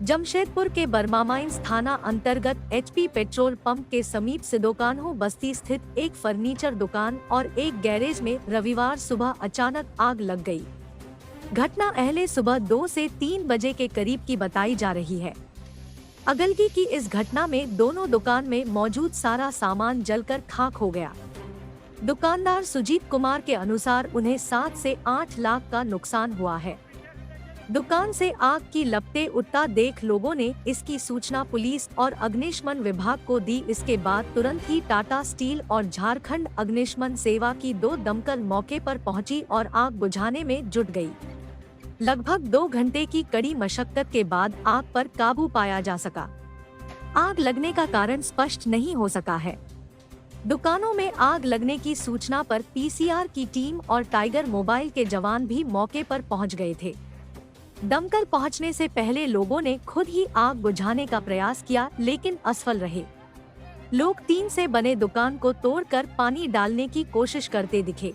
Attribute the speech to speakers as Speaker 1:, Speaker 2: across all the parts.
Speaker 1: जमशेदपुर के बर्मामाइंस थाना अंतर्गत एचपी पेट्रोल पंप के समीप सिदोकान्हो बस्ती स्थित एक फर्नीचर दुकान और एक गैरेज में रविवार सुबह अचानक आग लग गई। घटना अहले सुबह 2 से 3 बजे के करीब की बताई जा रही है। अगलगी की इस घटना में दोनों दुकान में मौजूद सारा सामान जलकर खाक हो गया। दुकानदार सुजीत कुमार के अनुसार उन्हें 7 से 8 लाख का नुकसान हुआ है। दुकान से आग की लपटें उठता देख लोगों ने इसकी सूचना पुलिस और अग्निशमन विभाग को दी। इसके बाद तुरंत ही टाटा स्टील और झारखंड अग्निशमन सेवा की 2 दमकल मौके पर पहुंची और आग बुझाने में जुट गई। लगभग 2 घंटे की कड़ी मशक्कत के बाद आग पर काबू पाया जा सका। आग लगने का कारण स्पष्ट नहीं हो सका है। दुकानों में आग लगने की सूचना पर पीसीआर की टीम और टाइगर मोबाइल के जवान भी मौके पर पहुंच गए थे। दमकल पहुंचने से पहले लोगों ने खुद ही आग बुझाने का प्रयास किया, लेकिन असफल रहे। लोग टीन से बने दुकान को तोड़कर पानी डालने की कोशिश करते दिखे।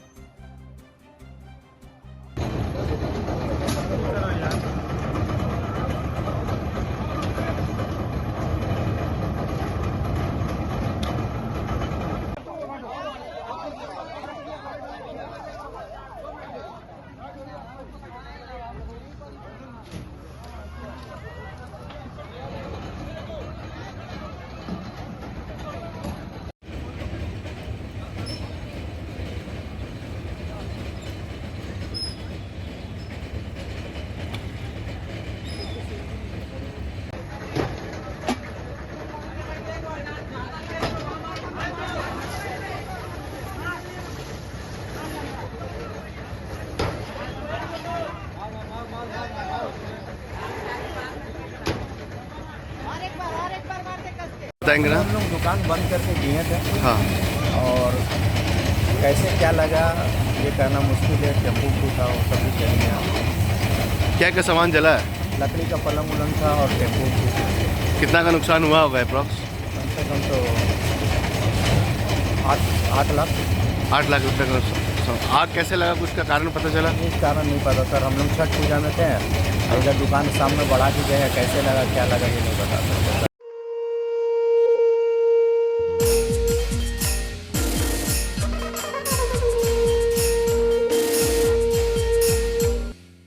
Speaker 2: बताएंगे ना।
Speaker 3: हम लोग दुकान बंद करके दिए थे।
Speaker 2: हाँ।
Speaker 3: और कैसे क्या लगा ये कहना मुश्किल है। टेम्पू फूटा वो सब भी चाहिए।
Speaker 2: क्या क्या सामान जला है?
Speaker 3: लकड़ी का पलंग उलंग था और टेम्पू फूटा।
Speaker 2: कितना का नुकसान हुआ होगा अप्रॉक्स?
Speaker 3: कम से कम तो 8 लाख।
Speaker 2: 8 लाख रुपये का नुकसान। आग कैसे लगा, कुछ का कारण पता चला?
Speaker 3: इस कारण नहीं पता सर। हम लोग छठ पूजा में थे। इधर दुकान सामने बढ़ा के गए, कैसे लगा क्या लगा ये नहीं पता सर।